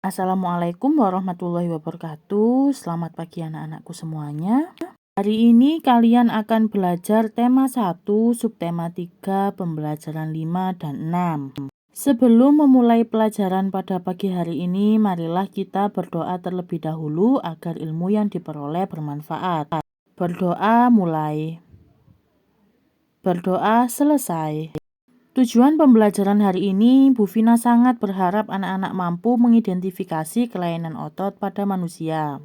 Assalamualaikum warahmatullahi wabarakatuh. Selamat pagi anak-anakku semuanya. Hari ini kalian akan belajar tema 1, subtema 3, pembelajaran 5 dan 6. Sebelum memulai pelajaran pada pagi hari ini, marilah kita berdoa terlebih dahulu agar ilmu yang diperoleh bermanfaat. Berdoa mulai. Berdoa selesai. Tujuan pembelajaran hari ini, Bu Vina sangat berharap anak-anak mampu mengidentifikasi kelainan otot pada manusia.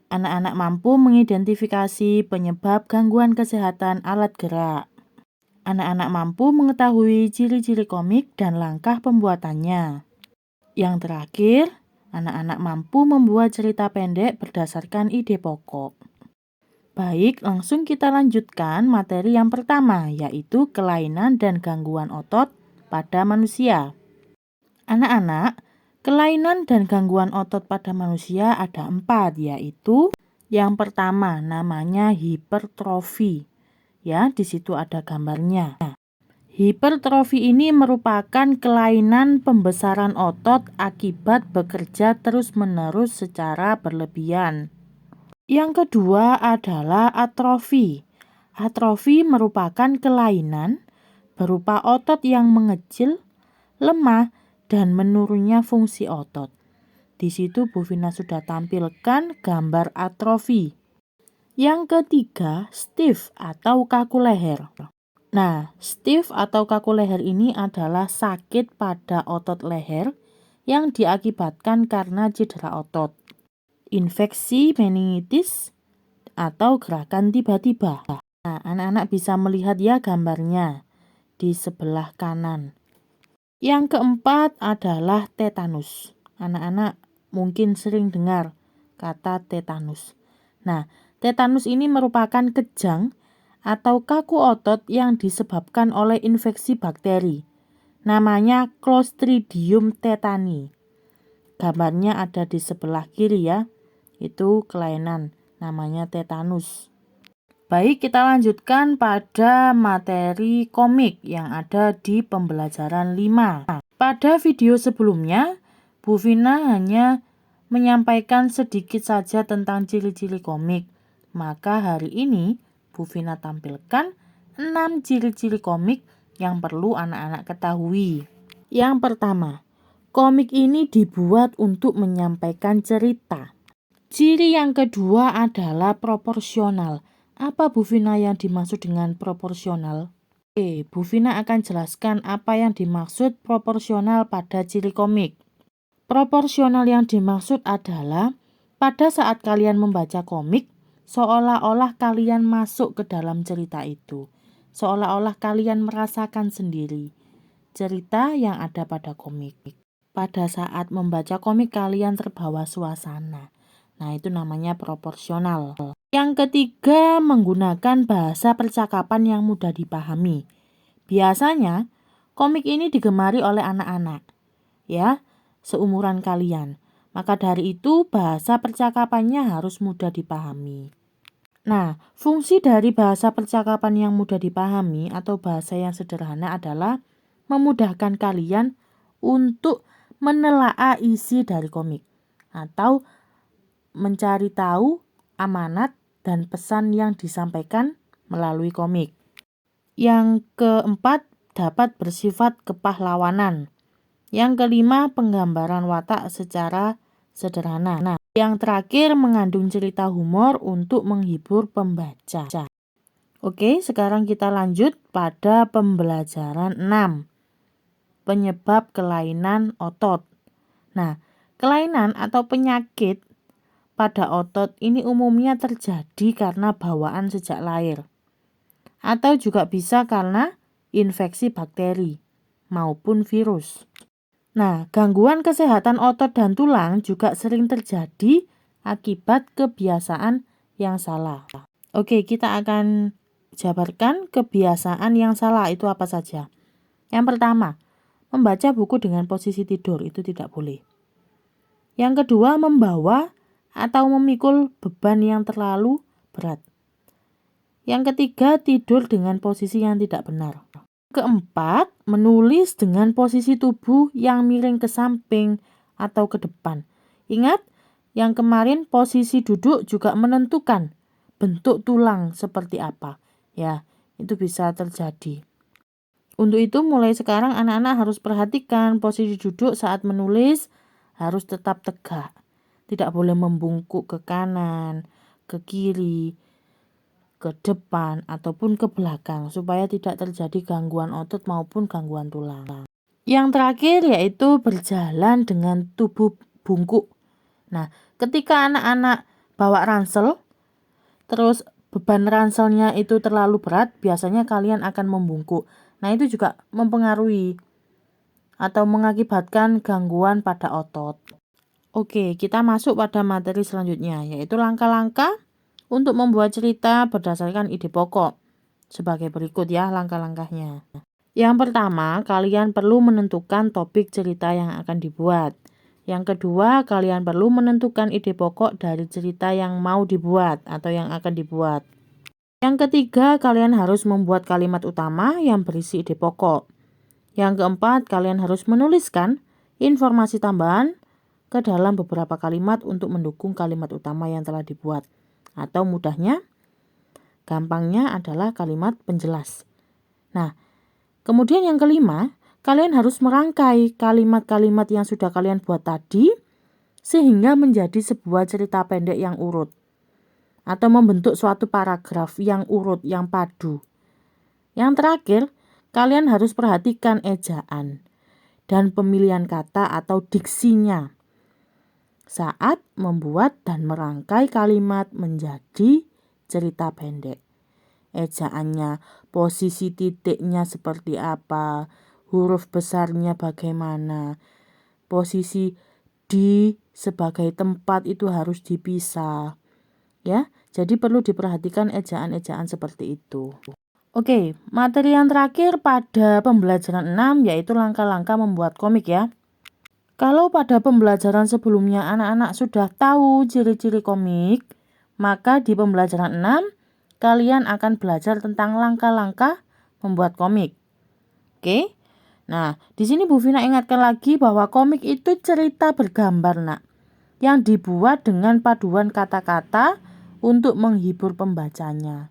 Anak-anak mampu mengidentifikasi penyebab gangguan kesehatan alat gerak. Anak-anak mampu mengetahui ciri-ciri komik dan langkah pembuatannya. Yang terakhir, anak-anak mampu membuat cerita pendek berdasarkan ide pokok. Baik, langsung kita lanjutkan materi yang pertama, yaitu kelainan dan gangguan otot pada manusia. Anak-anak, kelainan dan gangguan otot pada manusia ada 4, yaitu yang pertama namanya hipertrofi. Ya, di situ ada gambarnya. Hipertrofi ini merupakan kelainan pembesaran otot akibat bekerja terus-menerus secara berlebihan. Yang kedua adalah atrofi. Atrofi merupakan kelainan berupa otot yang mengecil, lemah, dan menurunnya fungsi otot. Di situ Bu Vina sudah tampilkan gambar atrofi. Yang ketiga, stiff atau kaku leher. Nah, stiff atau kaku leher ini adalah sakit pada otot leher yang diakibatkan karena cedera otot, infeksi meningitis, atau gerakan tiba-tiba. Nah, anak-anak bisa melihat ya gambarnya di sebelah kanan. Yang keempat adalah tetanus. Anak-anak mungkin sering dengar kata tetanus. Nah, tetanus ini merupakan kejang atau kaku otot yang disebabkan oleh infeksi bakteri. Namanya Clostridium tetani. Gambarnya ada di sebelah kiri ya. Itu kelainan, namanya tetanus. Baik, kita lanjutkan pada materi komik yang ada di pembelajaran 5. Pada video sebelumnya, Bu Vina hanya menyampaikan sedikit saja tentang ciri-ciri komik. Maka hari ini Bu Vina tampilkan 6 ciri-ciri komik yang perlu anak-anak ketahui. Yang pertama, komik ini dibuat untuk menyampaikan cerita. Ciri yang kedua adalah proporsional. Apa Bu Vina yang dimaksud dengan proporsional? Oke, Bu Vina akan jelaskan apa yang dimaksud proporsional pada ciri komik. Proporsional yang dimaksud adalah pada saat kalian membaca komik, seolah-olah kalian masuk ke dalam cerita itu. Seolah-olah kalian merasakan sendiri cerita yang ada pada komik. Pada saat membaca komik kalian terbawa suasana. Nah, itu namanya proporsional. Yang ketiga, menggunakan bahasa percakapan yang mudah dipahami. Biasanya, komik ini digemari oleh anak-anak, ya, seumuran kalian. Maka dari itu, bahasa percakapannya harus mudah dipahami. Nah, fungsi dari bahasa percakapan yang mudah dipahami atau bahasa yang sederhana adalah memudahkan kalian untuk menelaah isi dari komik atau mencari tahu amanat dan pesan yang disampaikan melalui komik. Yang keempat, dapat bersifat kepahlawanan. Yang kelima, penggambaran watak secara sederhana. Nah, yang terakhir, mengandung cerita humor untuk menghibur pembaca. Oke, sekarang kita lanjut pada pembelajaran 6. Penyebab kelainan otot. Nah, kelainan atau penyakit pada otot ini umumnya terjadi karena bawaan sejak lahir. Atau juga bisa karena infeksi bakteri maupun virus. Nah, gangguan kesehatan otot dan tulang juga sering terjadi akibat kebiasaan yang salah. Oke, kita akan jabarkan kebiasaan yang salah itu apa saja. Yang pertama, membaca buku dengan posisi tidur itu tidak boleh. Yang kedua, membawa atau memikul beban yang terlalu berat. Yang ketiga, tidur dengan posisi yang tidak benar. Keempat, menulis dengan posisi tubuh yang miring ke samping atau ke depan. Ingat, yang kemarin posisi duduk juga menentukan bentuk tulang seperti apa. Ya, itu bisa terjadi. Untuk itu mulai sekarang anak-anak harus perhatikan posisi duduk saat menulis harus tetap tegak. Tidak boleh membungkuk ke kanan, ke kiri, ke depan, ataupun ke belakang supaya tidak terjadi gangguan otot maupun gangguan tulang. Yang terakhir yaitu berjalan dengan tubuh bungkuk. Nah, ketika anak-anak bawa ransel, terus beban ranselnya itu terlalu berat, biasanya kalian akan membungkuk. Nah, itu juga mempengaruhi atau mengakibatkan gangguan pada otot. Oke, kita masuk pada materi selanjutnya, yaitu langkah-langkah untuk membuat cerita berdasarkan ide pokok. Sebagai berikut ya langkah-langkahnya. Yang pertama, kalian perlu menentukan topik cerita yang akan dibuat. Yang kedua, kalian perlu menentukan ide pokok dari cerita yang mau dibuat atau yang akan dibuat. Yang ketiga, kalian harus membuat kalimat utama yang berisi ide pokok. Yang keempat, kalian harus menuliskan informasi tambahan ke dalam beberapa kalimat untuk mendukung kalimat utama yang telah dibuat. Atau mudahnya, gampangnya adalah kalimat penjelas. Nah, kemudian yang kelima, kalian harus merangkai kalimat-kalimat yang sudah kalian buat tadi sehingga menjadi sebuah cerita pendek yang urut atau membentuk suatu paragraf yang urut, yang padu. Yang terakhir, kalian harus perhatikan ejaan dan pemilihan kata atau diksinya saat membuat dan merangkai kalimat menjadi cerita pendek. Ejaannya, posisi titiknya seperti apa, huruf besarnya bagaimana, posisi di sebagai tempat itu harus dipisah. Ya, jadi perlu diperhatikan ejaan-ejaan seperti itu. Oke, materi yang terakhir pada pembelajaran 6 yaitu langkah-langkah membuat komik ya. Kalau pada pembelajaran sebelumnya anak-anak sudah tahu ciri-ciri komik, maka di pembelajaran 6 kalian akan belajar tentang langkah-langkah membuat komik. Oke? Nah, di sini Bu Vina ingatkan lagi bahwa komik itu cerita bergambar, Nak, yang dibuat dengan paduan kata-kata untuk menghibur pembacanya.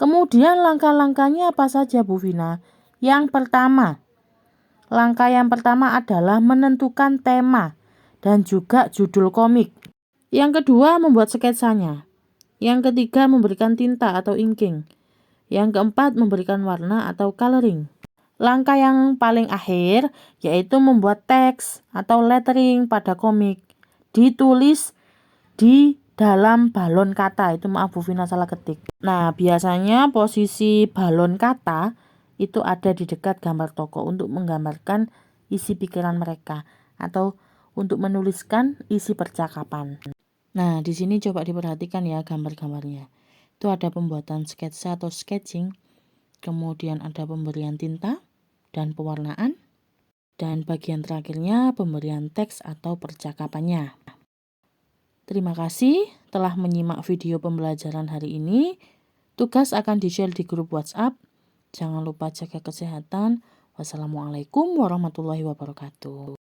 Kemudian langkah-langkahnya apa saja, Bu Vina? Langkah yang pertama adalah menentukan tema dan juga judul komik. Yang kedua, membuat sketsanya. Yang ketiga, memberikan tinta atau inking. Yang keempat, memberikan warna atau coloring. Langkah yang paling akhir yaitu membuat teks atau lettering pada komik. Ditulis di dalam balon kata. Itu maaf Bu Vina salah ketik. Nah, biasanya posisi balon kata itu ada di dekat gambar tokoh untuk menggambarkan isi pikiran mereka atau untuk menuliskan isi percakapan. Nah, di sini coba diperhatikan ya gambar-gambarnya. Itu ada pembuatan sketsa atau sketching, kemudian ada pemberian tinta dan pewarnaan, dan bagian terakhirnya pemberian teks atau percakapannya. Terima kasih telah menyimak video pembelajaran hari ini. Tugas akan di-share di grup WhatsApp. Jangan lupa jaga kesehatan. Wassalamualaikum warahmatullahi wabarakatuh.